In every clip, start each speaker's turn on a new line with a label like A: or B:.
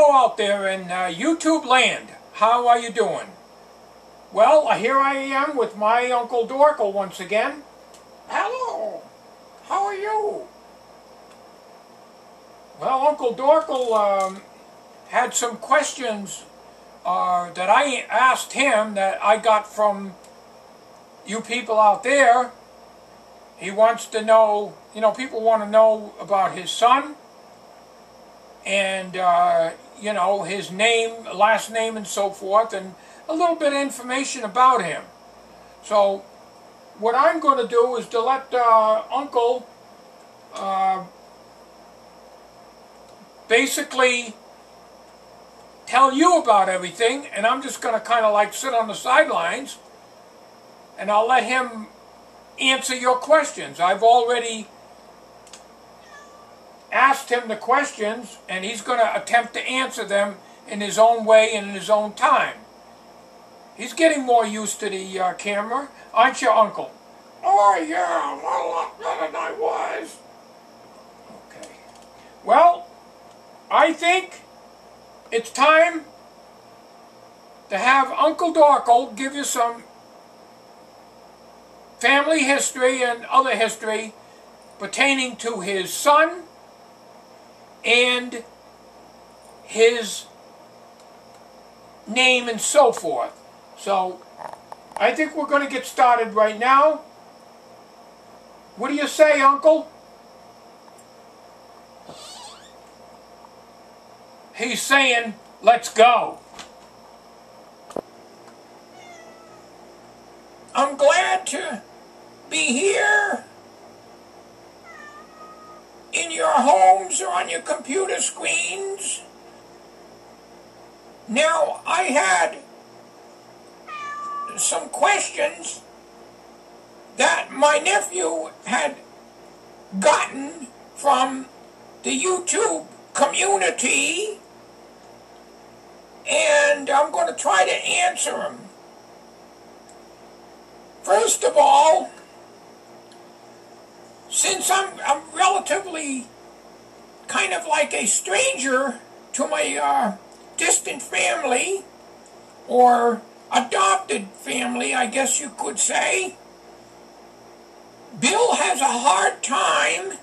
A: Hello out there in YouTube land. How are you doing? Well, here I am with my Uncle Dorkel once again. Hello. How are you? Well, Uncle Dorkel had some questions that I asked him that I got from you people out there. He wants to know, people want to know about his son and, his name, last name and so forth, and a little bit of information about him. So what I'm going to do is to let Uncle basically tell you about everything, and I'm just going to kind of like sit on the sidelines and I'll let him answer your questions. I've already asked him the questions and he's going to attempt to answer them in his own way and in his own time. He's getting more used to the camera, aren't you, Uncle? Oh yeah, a lot better than I was. Okay. Well, I think it's time to have Uncle Dorkel give you some family history and other history pertaining to his son and his name and so forth. So I think we're going to get started right now. What do you say, Uncle? He's saying, let's go. I'm glad to be here in your homes or on your computer screens. Now, I had some questions that my nephew had gotten from the YouTube community, and I'm going to try to answer them. First of all, since I'm relatively kind of like a stranger to my distant family, or adopted family, I guess you could say, Bill has a hard time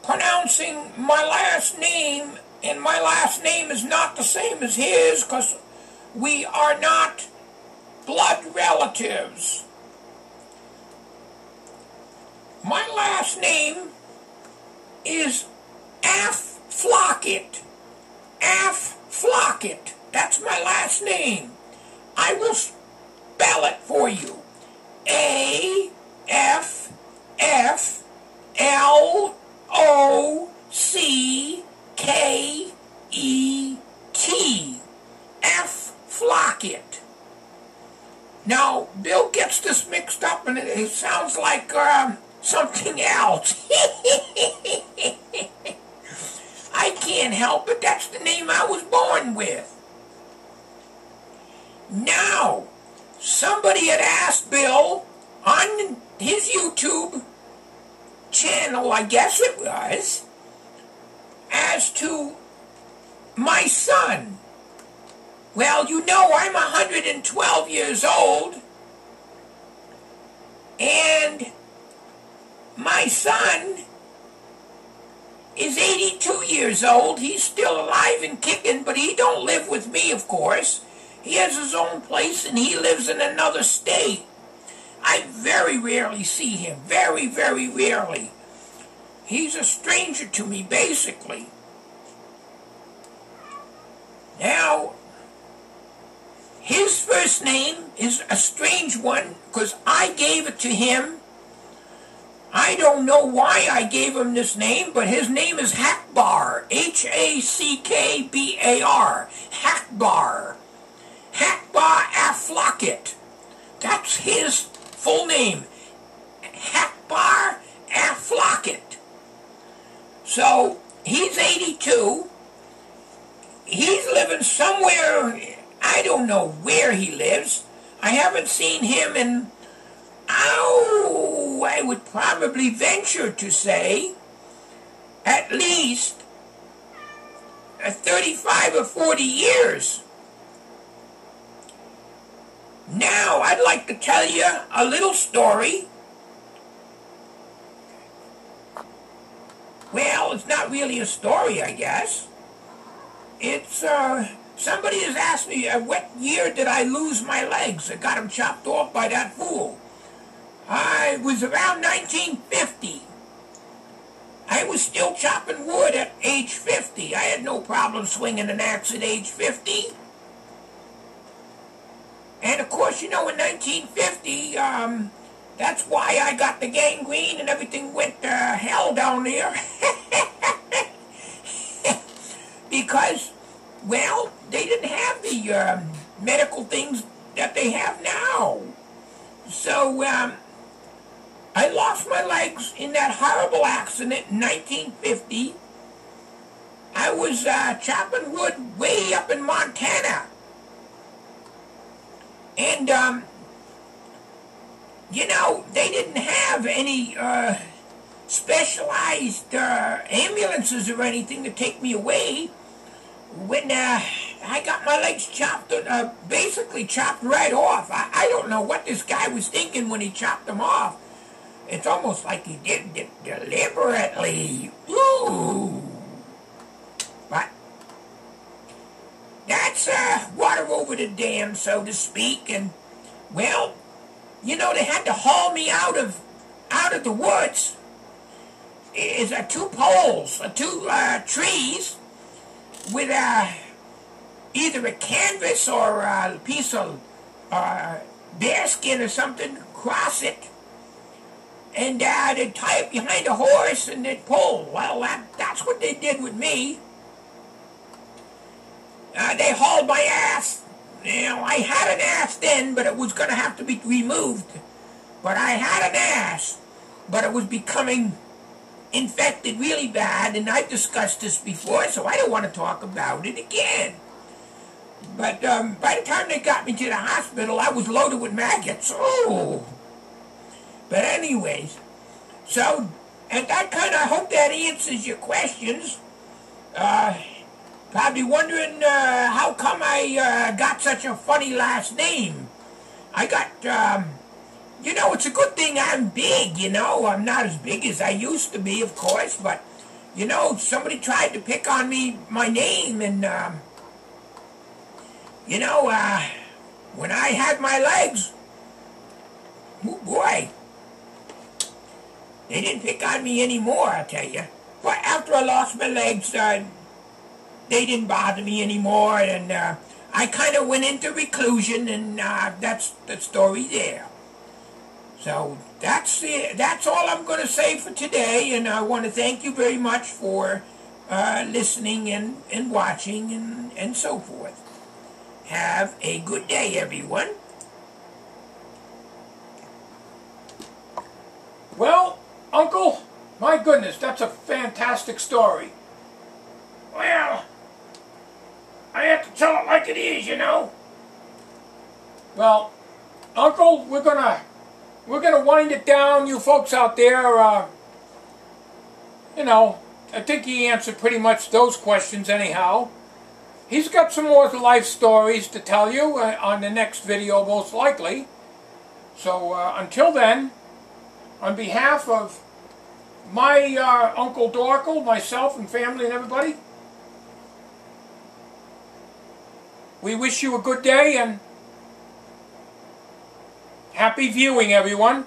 A: pronouncing my last name, and my last name is not the same as his because we are not blood relatives. My last name is Afflockett. Afflockett. That's my last name. I will spell it for you. A-F-F-L-O-C-K-E-T. Afflockett. Now, Bill gets this mixed up and it sounds like something else. I can't help it. That's the name I was born with. Now, somebody had asked Bill on his YouTube channel, I guess it was, as to my son. Well, I'm 112 years old, and my son is 82 years old. He's still alive and kicking, but he don't live with me, of course. He has his own place, and he lives in another state. I very rarely see him. Very, very rarely. He's a stranger to me, basically. Now, his first name is a strange one, because I gave it to him. I don't know why I gave him this name, but his name is Hackbar. H-A-C-K-B-A-R. Hackbar. Hackbar Afflockett. That's his full name. Hackbar Afflockett. So, he's 82. He's living somewhere, I don't know where he lives. I haven't seen him in, I would probably venture to say, at least
B: 35 or 40 years. Now, I'd like to tell you a little story. Well, it's not really a story, I guess. It's, somebody has asked me, what year did I lose my legs? I got them chopped off by that fool. It was around 1950. I was still chopping wood at age 50. I had no problem swinging an axe at age 50. And of course, you know, in 1950, that's why I got the gangrene and everything went to hell down there. Because, well, they didn't have the medical things that they have now. So, I lost my legs in that horrible accident in 1950. I was chopping wood way up in Montana. And, you know, they didn't have any specialized ambulances or anything to take me away. When I got my legs chopped, basically chopped right off. I don't know what this guy was thinking when he chopped them off. It's almost like he did it deliberately. Ooh. But that's water over the dam, so to speak. And, well, you know, they had to haul me out of the woods. Is two poles, two trees with either a canvas or a piece of bearskin or something across it. And they'd tie it behind a horse and they'd pull. Well, that's what they did with me. They hauled my ass. You know, I had an ass then, but it was going to have to be removed. But I had an ass, but it was becoming infected really bad, and I've discussed this before, so I don't want to talk about it again. But by the time they got me to the hospital, I was loaded with maggots. Oh. But anyways, so, and that kind of, I hope that answers your questions. Probably wondering how come I got such a funny last name. I got, you know, it's a good thing I'm big, you know. I'm not as big as I used to be, of course, but, you know, somebody tried to pick on me, my name, and, you know, when I had my legs, oh boy, they didn't pick on me anymore, I tell you. But after I lost my legs, they didn't bother me anymore, and I kind of went into reclusion, and that's the story there. So that's it. That's all I'm going to say for today, and I want to thank you very much for listening and watching and so forth. Have a good day, everyone.
A: Well, Uncle, my goodness, that's a fantastic story.
B: Well, I have to tell it like it is, you know.
A: Well, Uncle, we're gonna wind it down. You folks out there, you know, I think he answered pretty much those questions anyhow. He's got some more life stories to tell you on the next video, most likely. So until then, on behalf of my Uncle Dorkel, myself and family and everybody, we wish you a good day and happy viewing, everyone.